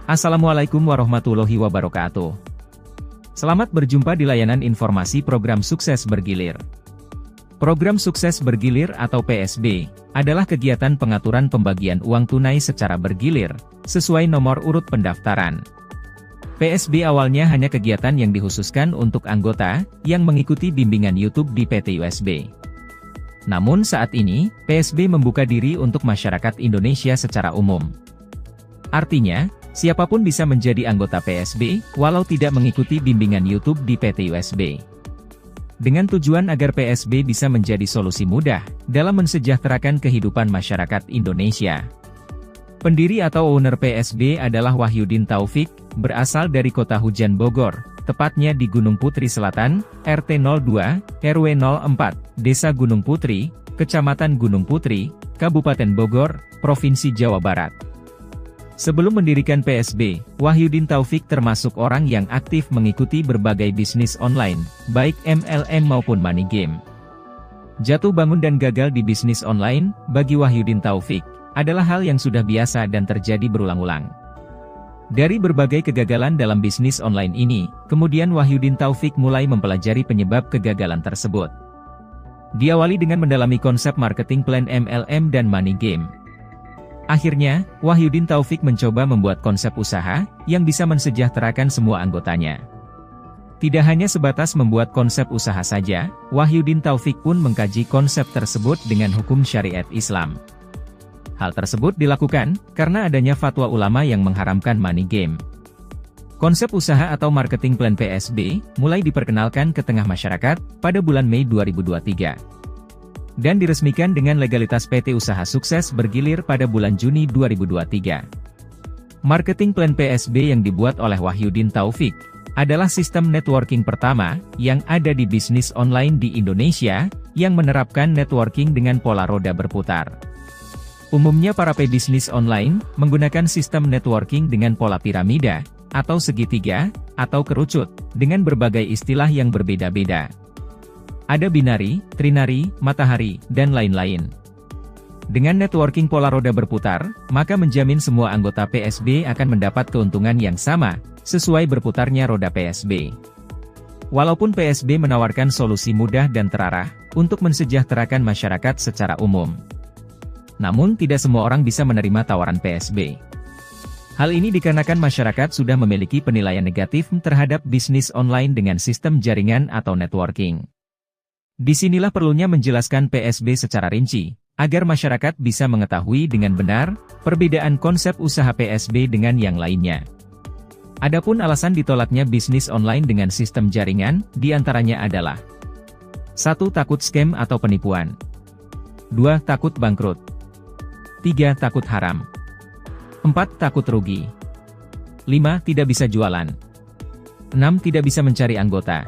Assalamualaikum warahmatullahi wabarakatuh. Selamat berjumpa di layanan informasi program Sukses Bergilir. Program Sukses Bergilir atau PSB, adalah kegiatan pengaturan pembagian uang tunai secara bergilir, sesuai nomor urut pendaftaran. PSB awalnya hanya kegiatan yang dikhususkan untuk anggota, yang mengikuti bimbingan YouTube di PT USB. Namun saat ini, PSB membuka diri untuk masyarakat Indonesia secara umum. Artinya, siapapun bisa menjadi anggota PSB, walau tidak mengikuti bimbingan YouTube di PT USB. Dengan tujuan agar PSB bisa menjadi solusi mudah, dalam mensejahterakan kehidupan masyarakat Indonesia. Pendiri atau owner PSB adalah Wahyudin Taufik, berasal dari Kota Hujan Bogor, tepatnya di Gunung Putri Selatan, RT 02, RW 04, Desa Gunung Putri, Kecamatan Gunung Putri, Kabupaten Bogor, Provinsi Jawa Barat. Sebelum mendirikan PSB, Wahyudin Taufik termasuk orang yang aktif mengikuti berbagai bisnis online, baik MLM maupun money game. Jatuh bangun dan gagal di bisnis online, bagi Wahyudin Taufik, adalah hal yang sudah biasa dan terjadi berulang-ulang. Dari berbagai kegagalan dalam bisnis online ini, kemudian Wahyudin Taufik mulai mempelajari penyebab kegagalan tersebut. Diawali dengan mendalami konsep marketing plan MLM dan money game. Akhirnya, Wahyudin Taufik mencoba membuat konsep usaha, yang bisa mensejahterakan semua anggotanya. Tidak hanya sebatas membuat konsep usaha saja, Wahyudin Taufik pun mengkaji konsep tersebut dengan hukum syariat Islam. Hal tersebut dilakukan, karena adanya fatwa ulama yang mengharamkan money game. Konsep usaha atau marketing plan PSB, mulai diperkenalkan ke tengah masyarakat, pada bulan Mei 2023. Dan diresmikan dengan legalitas PT Usaha Sukses Bergilir pada bulan Juni 2023. Marketing plan PSB yang dibuat oleh Wahyudin Taufik, adalah sistem networking pertama, yang ada di bisnis online di Indonesia, yang menerapkan networking dengan pola roda berputar. Umumnya para pebisnis online, menggunakan sistem networking dengan pola piramida, atau segitiga, atau kerucut, dengan berbagai istilah yang berbeda-beda. Ada binari, trinari, matahari, dan lain-lain. Dengan networking pola roda berputar, maka menjamin semua anggota PSB akan mendapat keuntungan yang sama, sesuai berputarnya roda PSB. Walaupun PSB menawarkan solusi mudah dan terarah, untuk mensejahterakan masyarakat secara umum. Namun tidak semua orang bisa menerima tawaran PSB. Hal ini dikarenakan masyarakat sudah memiliki penilaian negatif terhadap bisnis online dengan sistem jaringan atau networking. Disinilah perlunya menjelaskan PSB secara rinci, agar masyarakat bisa mengetahui dengan benar, perbedaan konsep usaha PSB dengan yang lainnya. Adapun alasan ditolaknya bisnis online dengan sistem jaringan, diantaranya adalah 1. Takut scam atau penipuan. 2. Takut bangkrut. 3. Takut haram. 4. Takut rugi. 5. Tidak bisa jualan. 6. Tidak bisa mencari anggota.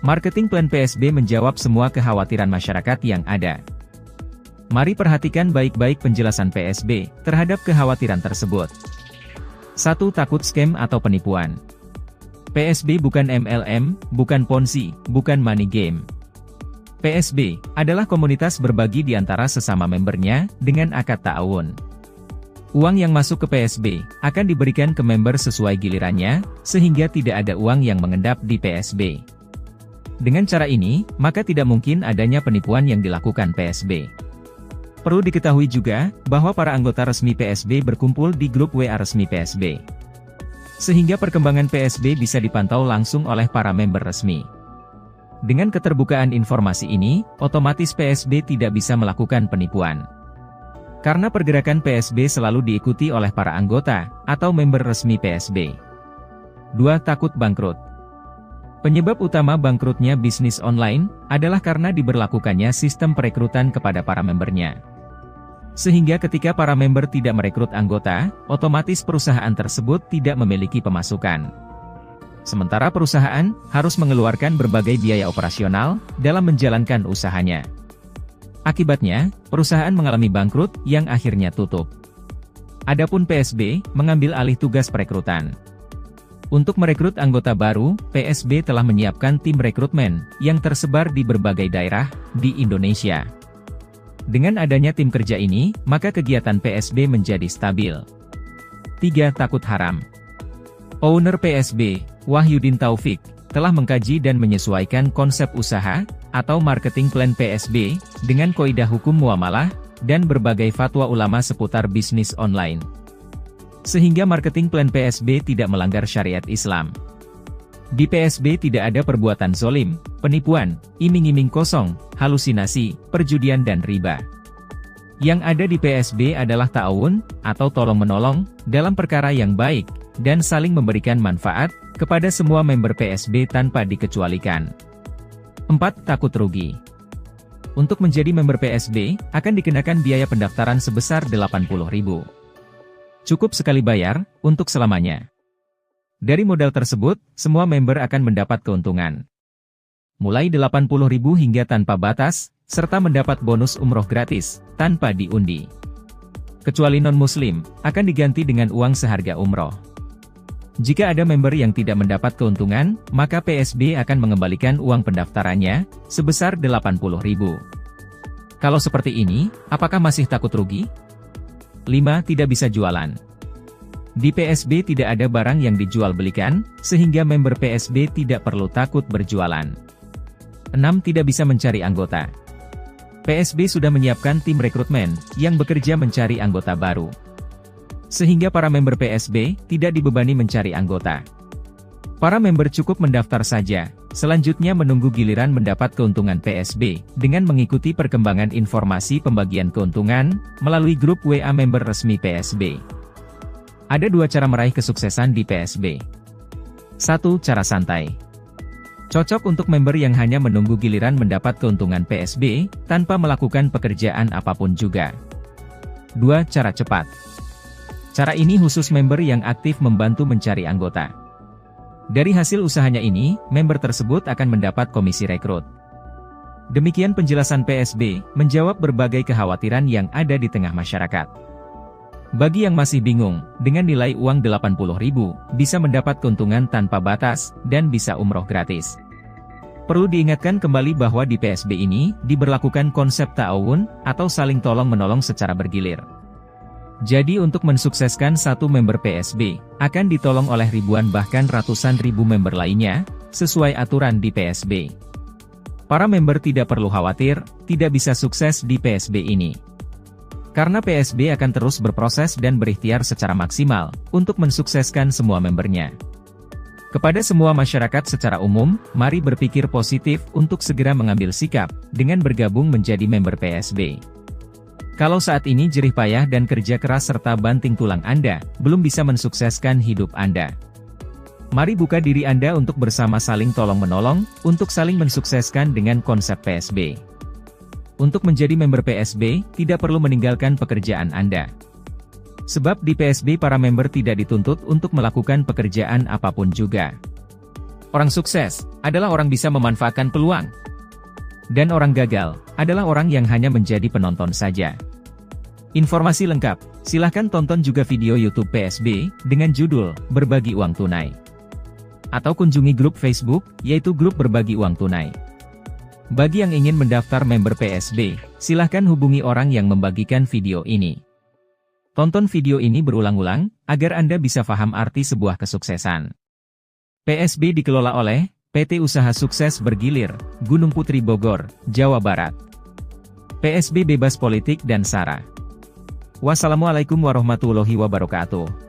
Marketing plan PSB menjawab semua kekhawatiran masyarakat yang ada. Mari perhatikan baik-baik penjelasan PSB, terhadap kekhawatiran tersebut. 1. Takut scam atau penipuan. PSB bukan MLM, bukan Ponzi, bukan money game. PSB, adalah komunitas berbagi di antara sesama membernya, dengan akad ta'awun. Uang yang masuk ke PSB, akan diberikan ke member sesuai gilirannya, sehingga tidak ada uang yang mengendap di PSB. Dengan cara ini, maka tidak mungkin adanya penipuan yang dilakukan PSB. Perlu diketahui juga, bahwa para anggota resmi PSB berkumpul di grup WA resmi PSB. Sehingga perkembangan PSB bisa dipantau langsung oleh para member resmi. Dengan keterbukaan informasi ini, otomatis PSB tidak bisa melakukan penipuan. Karena pergerakan PSB selalu diikuti oleh para anggota, atau member resmi PSB. 2. Takut bangkrut. Penyebab utama bangkrutnya bisnis online, adalah karena diberlakukannya sistem perekrutan kepada para membernya. Sehingga ketika para member tidak merekrut anggota, otomatis perusahaan tersebut tidak memiliki pemasukan. Sementara perusahaan, harus mengeluarkan berbagai biaya operasional, dalam menjalankan usahanya. Akibatnya, perusahaan mengalami bangkrut, yang akhirnya tutup. Adapun PSB, mengambil alih tugas perekrutan. Untuk merekrut anggota baru, PSB telah menyiapkan tim rekrutmen, yang tersebar di berbagai daerah, di Indonesia. Dengan adanya tim kerja ini, maka kegiatan PSB menjadi stabil. 3. Takut haram. Owner PSB, Wahyudin Taufik, telah mengkaji dan menyesuaikan konsep usaha, atau marketing plan PSB, dengan kaidah hukum muamalah, dan berbagai fatwa ulama seputar bisnis online. Sehingga marketing plan PSB tidak melanggar syariat Islam. Di PSB tidak ada perbuatan zolim, penipuan, iming-iming kosong, halusinasi, perjudian dan riba. Yang ada di PSB adalah ta'awun, atau tolong-menolong, dalam perkara yang baik, dan saling memberikan manfaat, kepada semua member PSB tanpa dikecualikan. 4. Takut rugi. Untuk menjadi member PSB, akan dikenakan biaya pendaftaran sebesar Rp80.000. Cukup sekali bayar, untuk selamanya. Dari modal tersebut, semua member akan mendapat keuntungan. Mulai Rp80.000 hingga tanpa batas, serta mendapat bonus umroh gratis, tanpa diundi. Kecuali non-muslim, akan diganti dengan uang seharga umroh. Jika ada member yang tidak mendapat keuntungan, maka PSB akan mengembalikan uang pendaftarannya, sebesar Rp80.000. Kalau seperti ini, apakah masih takut rugi? 5. Tidak bisa jualan. Di PSB tidak ada barang yang dijual belikan, sehingga member PSB tidak perlu takut berjualan. 6. Tidak bisa mencari anggota. PSB sudah menyiapkan tim rekrutmen, yang bekerja mencari anggota baru. Sehingga para member PSB, tidak dibebani mencari anggota. Para member cukup mendaftar saja, selanjutnya menunggu giliran mendapat keuntungan PSB, dengan mengikuti perkembangan informasi pembagian keuntungan, melalui grup WA member resmi PSB. Ada 2 cara meraih kesuksesan di PSB. 1. Cara santai. Cocok untuk member yang hanya menunggu giliran mendapat keuntungan PSB, tanpa melakukan pekerjaan apapun juga. 2. Cara cepat. Cara ini khusus member yang aktif membantu mencari anggota. Dari hasil usahanya ini, member tersebut akan mendapat komisi rekrut. Demikian penjelasan PSB, menjawab berbagai kekhawatiran yang ada di tengah masyarakat. Bagi yang masih bingung, dengan nilai uang Rp80.000, bisa mendapat keuntungan tanpa batas, dan bisa umroh gratis. Perlu diingatkan kembali bahwa di PSB ini, diberlakukan konsep ta'awun, atau saling tolong-menolong secara bergilir. Jadi untuk mensukseskan satu member PSB, akan ditolong oleh ribuan bahkan ratusan ribu member lainnya, sesuai aturan di PSB. Para member tidak perlu khawatir, tidak bisa sukses di PSB ini. Karena PSB akan terus berproses dan berikhtiar secara maksimal, untuk mensukseskan semua membernya. Kepada semua masyarakat secara umum, mari berpikir positif untuk segera mengambil sikap, dengan bergabung menjadi member PSB. Kalau saat ini jerih payah dan kerja keras serta banting tulang Anda, belum bisa mensukseskan hidup Anda. Mari buka diri Anda untuk bersama saling tolong-menolong, untuk saling mensukseskan dengan konsep PSB. Untuk menjadi member PSB, tidak perlu meninggalkan pekerjaan Anda. Sebab di PSB para member tidak dituntut untuk melakukan pekerjaan apapun juga. Orang sukses, adalah orang bisa memanfaatkan peluang. Dan orang gagal, adalah orang yang hanya menjadi penonton saja. Informasi lengkap, silahkan tonton juga video YouTube PSB, dengan judul, Berbagi Uang Tunai. Atau kunjungi grup Facebook, yaitu grup Berbagi Uang Tunai. Bagi yang ingin mendaftar member PSB, silahkan hubungi orang yang membagikan video ini. Tonton video ini berulang-ulang, agar Anda bisa paham arti sebuah kesuksesan. PSB dikelola oleh PT Usaha Sukses Bergilir, Gunung Putri Bogor, Jawa Barat. PSB bebas politik dan sara. Wassalamualaikum warahmatullahi wabarakatuh.